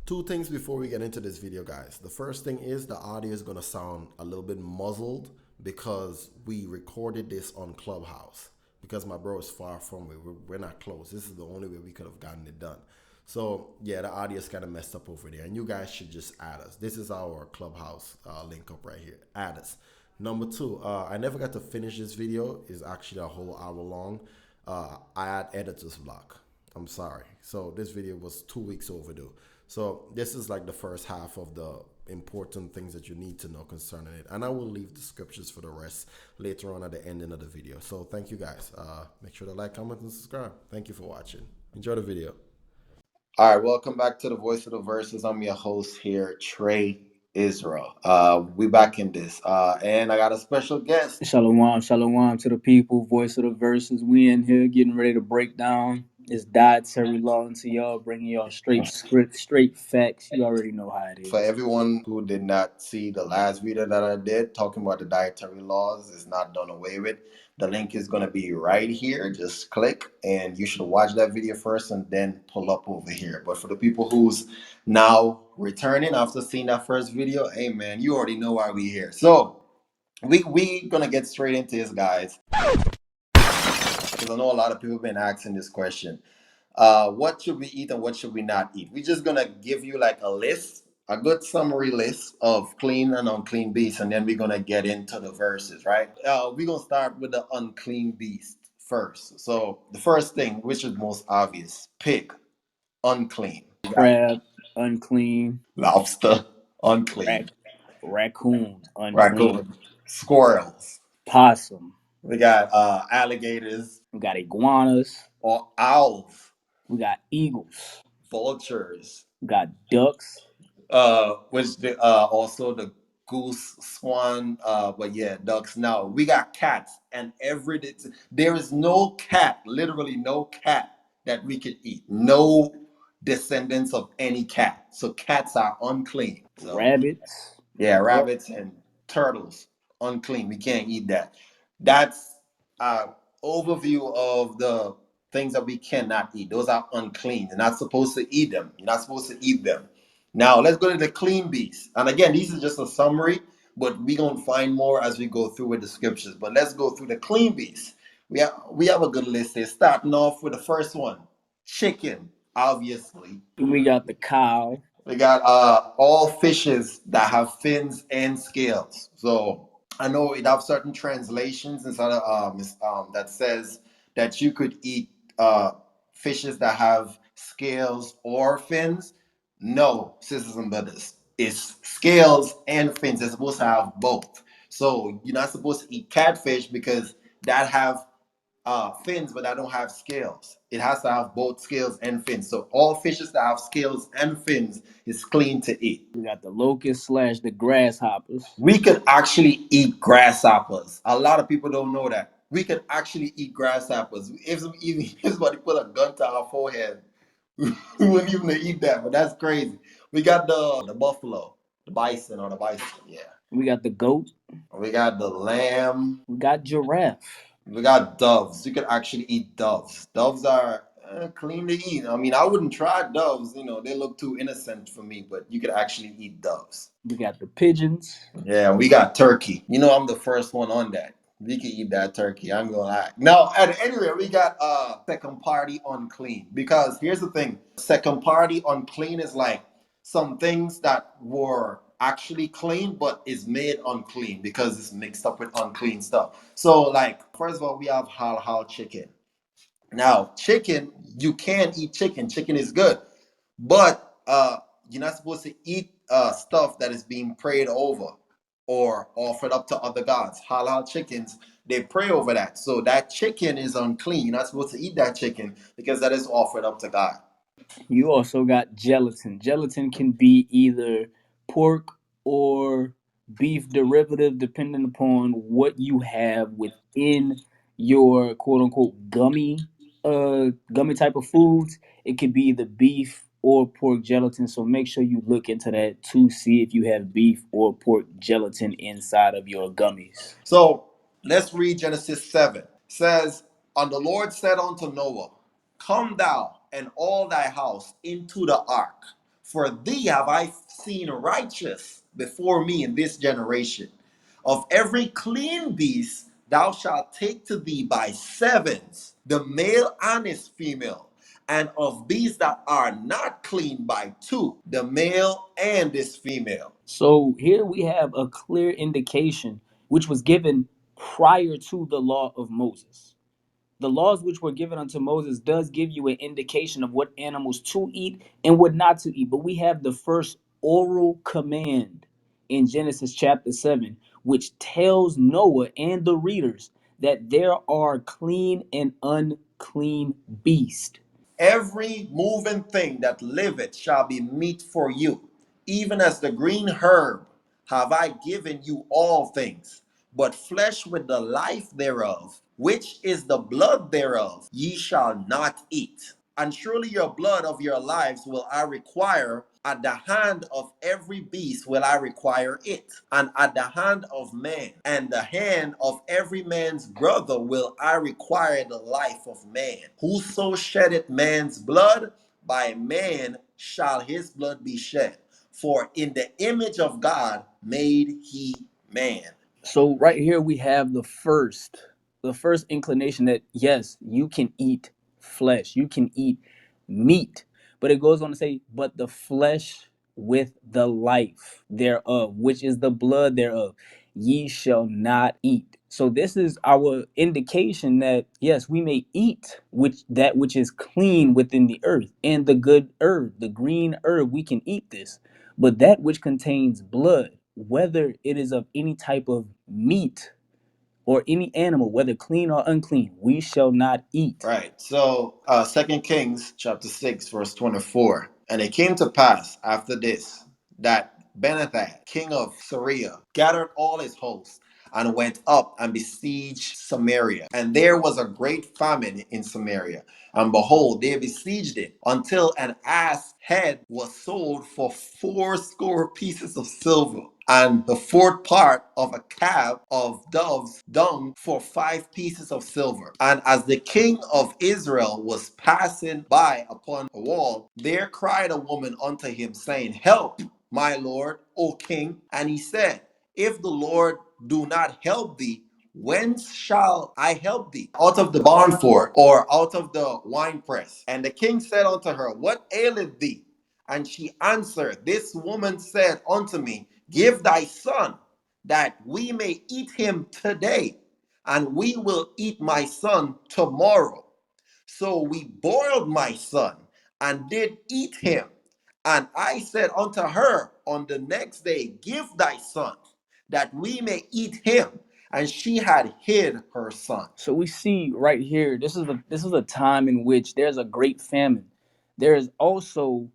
Two things before we get into this video, guys. The first thing is the audio is going to sound a little bit muzzled because we recorded this on Clubhouse. Because my bro is far from me. We're not close. This is the only way we could have gotten it done. So, yeah, the audio is kind of messed up over there. And you guys should just add us. This is our Clubhouse link up right here. Add us. Number two, I never got to finish this video. It's actually a whole hour long. I had editor's block. I'm sorry. So this video was 2 weeks overdue. So this is like the first half of the important things that you need to know concerning it. And I will leave the scriptures for the rest later on at the ending of the video. So thank you guys. Make sure to like, comment, and subscribe. Thank you for watching. Enjoy the video. All right, welcome back to the Voice of the Verses. I'm your host here, Trey Israel. We back in this. And I got a special guest. Shalom, shalom to the people, voice of the verses. We in here getting ready to break down this dietary law into y'all, bringing y'all straight script, straight facts. You already know how it For is. everyone who did not see the last video that I did talking about the dietary laws, is not done away with. The link is going to be right here. Just click and you should watch that video first and then pull up over here. But for the people who's now returning after seeing that first video, hey man, you already know why we here. So we gonna get straight into this, guys, because I know a lot of people have been asking this question. What should we eat and what should we not eat? We're just gonna give you like a list, a good summary list of clean and unclean beasts, and then we're gonna get into the verses, right? We're gonna start with the unclean beast first. So the first thing, which is most obvious, pig, unclean. We got Crab, unclean. lobster, unclean. Rac- Raccoon, unclean. Raccoon, squirrels. Possum. We got alligators We got iguanas. or owls, We got eagles. vultures, We got ducks. which the also the goose, swan, but yeah, ducks. Now we got cats, and there is no cat, literally no cat that we could eat. No descendants of any cat. So cats are unclean. So Rabbits. yeah, Duck. rabbits and turtles, unclean. We can't eat that. That's overview of the things that we cannot eat. Those are unclean. You're not supposed to eat them. You're not supposed to eat them. Now let's go to the clean beasts. And again, these are just a summary, but we're gonna find more as we go through with the scriptures. But let's go through the clean beasts. We have a good list here. Starting off with the first one, chicken, obviously. We got the cow. We got all fishes that have fins and scales. So I know it have certain translations inside of that says that you could eat fishes that have scales or fins. No, sisters and brothers, it's scales and fins. They're supposed to have both. So you're not supposed to eat catfish because that have fins, but I don't have scales. It has to have both scales and fins. So all fishes that have scales and fins is clean to eat. We got the locusts slash the grasshoppers. We could actually eat grasshoppers. A lot of people don't know that. We could actually eat grasshoppers. If somebody put a gun to our forehead, we wouldn't even eat that, but that's crazy. We got the buffalo, the bison or the bison, yeah. We got the goat. We got the lamb. We got giraffe. We got doves. You could actually eat doves. Doves are clean to eat. I mean, I wouldn't try doves. They look too innocent for me, but you could actually eat doves. We got the pigeons. Yeah, we got turkey. I'm the first one on that. We can eat that turkey. I'm gonna lie. Now, at anyway, we got second party unclean. Because here's the thing: second party unclean is like some things that were actually clean but is made unclean because it's mixed up with unclean stuff. So, like, first of all, we have halal chicken. Now, chicken, you can eat chicken. Chicken is good, but you're not supposed to eat stuff that is being prayed over or offered up to other gods. Halal chickens, they pray over that. So that chicken is unclean. You're not supposed to eat that chicken because that is offered up to God. You also got gelatin. Gelatin can be either pork or beef derivative, depending upon what you have within your quote unquote gummy type of foods. It could be the beef or pork gelatin. So make sure you look into that to see if you have beef or pork gelatin inside of your gummies. So let's read Genesis 7. It says, And the Lord said unto Noah, Come thou and all thy house into the ark, For thee have I seen righteous before me in this generation. Of every clean beast thou shalt take to thee by sevens, the male and his female, and of beasts that are not clean by two, the male and his female. So here we have a clear indication which was given prior to the law of Moses. The laws which were given unto Moses does give you an indication of what animals to eat and what not to eat. But we have the first oral command in Genesis chapter 7, which tells Noah and the readers that there are clean and unclean beasts. Every moving thing that liveth shall be meat for you, even as the green herb have I given you all things. But flesh with the life thereof, which is the blood thereof, ye shall not eat. And surely your blood of your lives will I require, at the hand of every beast will I require it, and at the hand of man, and the hand of every man's brother will I require the life of man. Whoso sheddeth man's blood, by man shall his blood be shed. For in the image of God made he man. So right here we have the first inclination that yes, you can eat flesh, you can eat meat. But it goes on to say, but the flesh with the life thereof, which is the blood thereof, ye shall not eat. So this is our indication that yes, we may eat which is clean within the earth, and the good herb, the green herb, we can eat this. But that which contains blood, whether it is of any type of meat or any animal, whether clean or unclean, we shall not eat. Right. So, 2 Kings chapter 6, verse 24. And it came to pass after this that Benadad, king of Syria, gathered all his hosts and went up and besieged Samaria. And there was a great famine in Samaria. And behold, they besieged it until an ass head was sold for 80 pieces of silver, and the fourth part of a cab of doves dung for 5 pieces of silver. And as the king of Israel was passing by upon the wall, there cried a woman unto him, saying, Help, my lord, O king. And he said, If the Lord do not help thee, whence shall I help thee? Out of the barn fork, or out of the winepress? And the king said unto her, What aileth thee? And she answered, This woman said unto me, Give thy son, that we may eat him today, and we will eat my son tomorrow. So we boiled my son, and did eat him. And I said unto her on the next day, Give thy son, that we may eat him. And she had hid her son. So we see right here, this is a time in which there's a great famine. There is also,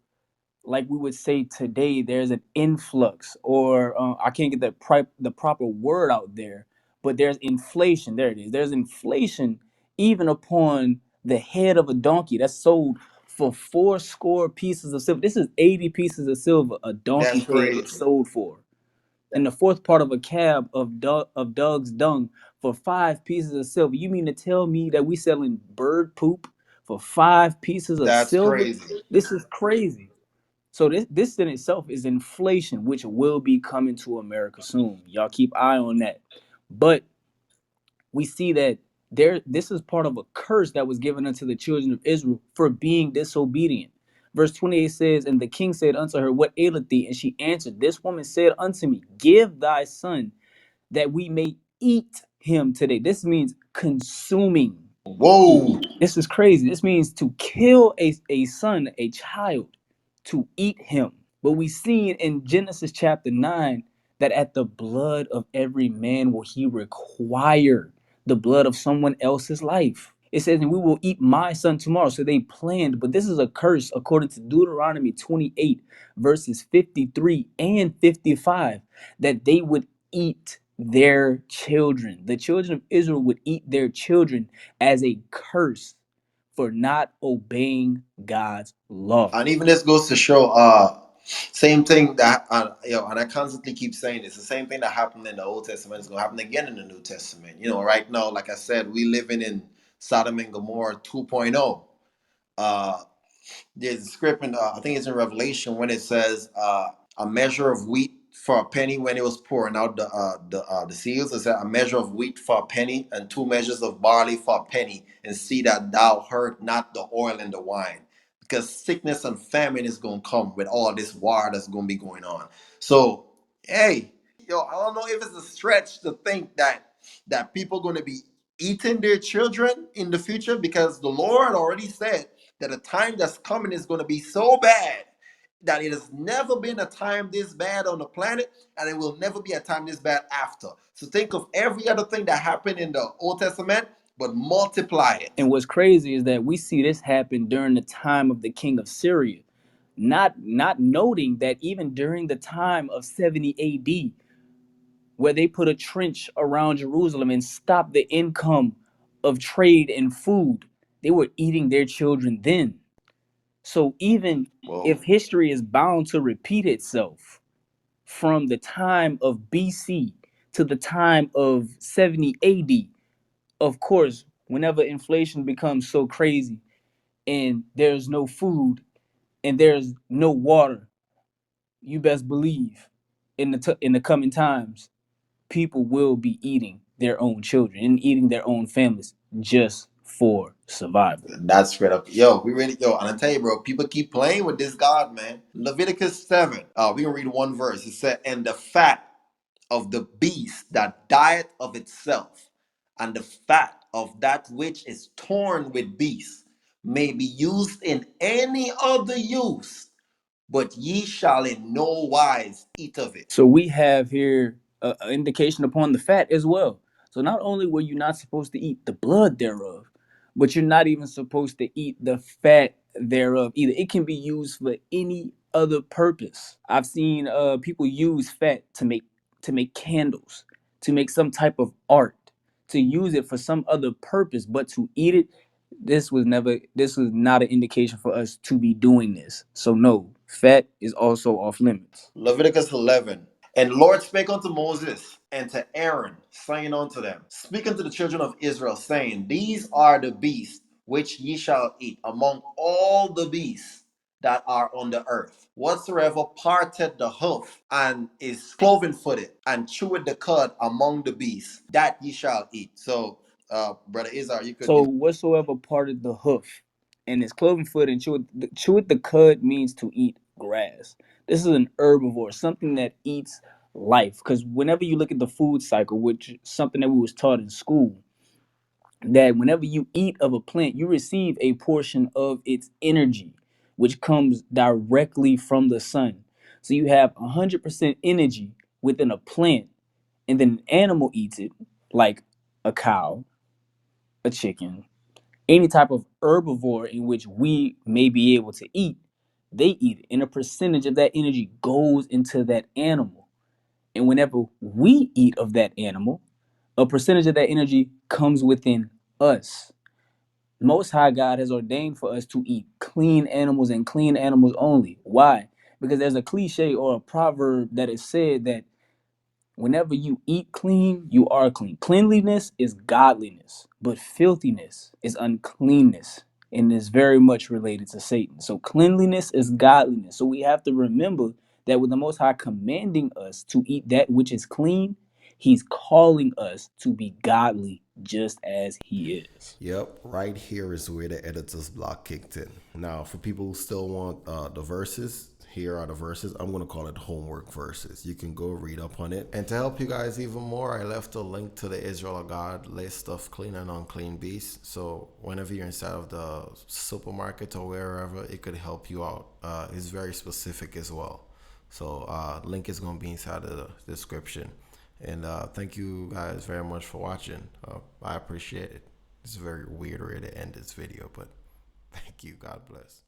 like we would say today, there's an influx, or I can't get the proper word out there, but there's inflation. There it is. There's inflation even upon the head of a donkey that's sold for 80 pieces of silver. This is 80 pieces of silver a That's donkey's head was crazy. sold for, and the fourth part of a cab of dog's dung for 5 pieces of silver. You mean to tell me that we selling bird poop for 5 pieces of That's silver? crazy. This is crazy. So this in itself is inflation, which will be coming to America soon. Y'all keep eye on that. But we see that this is part of a curse that was given unto the children of Israel for being disobedient. Verse 28 says, And the king said unto her, What aileth thee? And she answered, This woman said unto me, Give thy son, that we may eat him today. This means consuming. Whoa. This is crazy. This means to kill a son, a child, to eat him. But we see in Genesis chapter 9 that at the blood of every man will he require the blood of someone else's life. It says, and we will eat my son tomorrow. So they planned, but this is a curse according to Deuteronomy 28, verses 53 and 55, that they would eat their children. The children of Israel would eat their children as a curse for not obeying God's law. And even this goes to show, same thing that, and I constantly keep saying this, the same thing that happened in the Old Testament is going to happen again in the New Testament. Right now, like I said, we living in Sodom and Gomorrah 2.0. There's a script in, I think it's in Revelation, when it says, a measure of wheat for a penny when it was pouring out the seals. It said, a measure of wheat for a penny, and 2 measures of barley for a penny, and see that thou hurt not the oil and the wine. Because sickness and famine is going to come with all this war that's going to be going on. So, hey, yo, I don't know if it's a stretch to think that people are going to be eating their children in the future, because the Lord already said that a time that's coming is going to be so bad that it has never been a time this bad on the planet, and it will never be a time this bad after. So think of every other thing that happened in the Old Testament, but multiply it. And what's crazy is that we see this happen during the time of the king of Syria, not noting that even during the time of 70 AD, where they put a trench around Jerusalem and stopped the income of trade and food, they were eating their children then. So even Whoa. if history is bound to repeat itself from the time of BC to the time of 70 AD, of course, whenever inflation becomes so crazy and there's no food and there's no water, you best believe in the coming times, people will be eating their own children and eating their own families just for survival. That's straight up. Yo, we really, yo, and I tell you, bro, people keep playing with this God, man. Leviticus 7. We can read one verse. It said, and the fat of the beast that dieth of itself, and the fat of that which is torn with beasts, may be used in any other use, but ye shall in no wise eat of it. So we have here an indication upon the fat as well. So not only were you not supposed to eat the blood thereof, but you're not even supposed to eat the fat thereof either. It can be used for any other purpose. I've seen people use fat to make candles, to make some type of art, to use it for some other purpose, but to eat it, this was not an indication for us to be doing this. So no, fat is also off limits. Leviticus 11. And the Lord spake unto Moses and to Aaron, saying unto them, speak unto the children of Israel, saying, these are the beasts which ye shall eat among all the beasts that are on the earth. Whatsoever parteth the hoof and is cloven footed and cheweth the cud among the beasts, that ye shall eat. So, brother Izar, you could, So whatsoever parted the hoof and is cloven foot and cheweth the cud means to eat grass. This is an herbivore, something that eats life. Because whenever you look at the food cycle, which is something that we was taught in school, that whenever you eat of a plant, you receive a portion of its energy, which comes directly from the sun. So you have 100% energy within a plant, and then an animal eats it, like a cow, a chicken, any type of herbivore in which we may be able to eat, they eat it. And a percentage of that energy goes into that animal. And whenever we eat of that animal, a percentage of that energy comes within us. Most High God has ordained for us to eat clean animals and clean animals only. Why? Because there's a cliche or a proverb that is said that whenever you eat clean, you are clean. Cleanliness is godliness, but filthiness is uncleanness and is very much related to Satan. So cleanliness is godliness. So we have to remember that with the Most High commanding us to eat that which is clean, He's calling us to be godly just as He is. yep, right here is where the editor's block kicked in. Now, for people who still want the verses, here are the verses. I'm going to call it homework verses. You can go read up on it. And to help you guys even more, I left a link to the Israel God list of clean and unclean beasts. So whenever you're inside of the supermarket or wherever, it could help you out. It's very specific as well. So link is going to be inside of the description. And thank you guys very much for watching. I appreciate it. It's a very weird way to end this video, but thank you. God bless.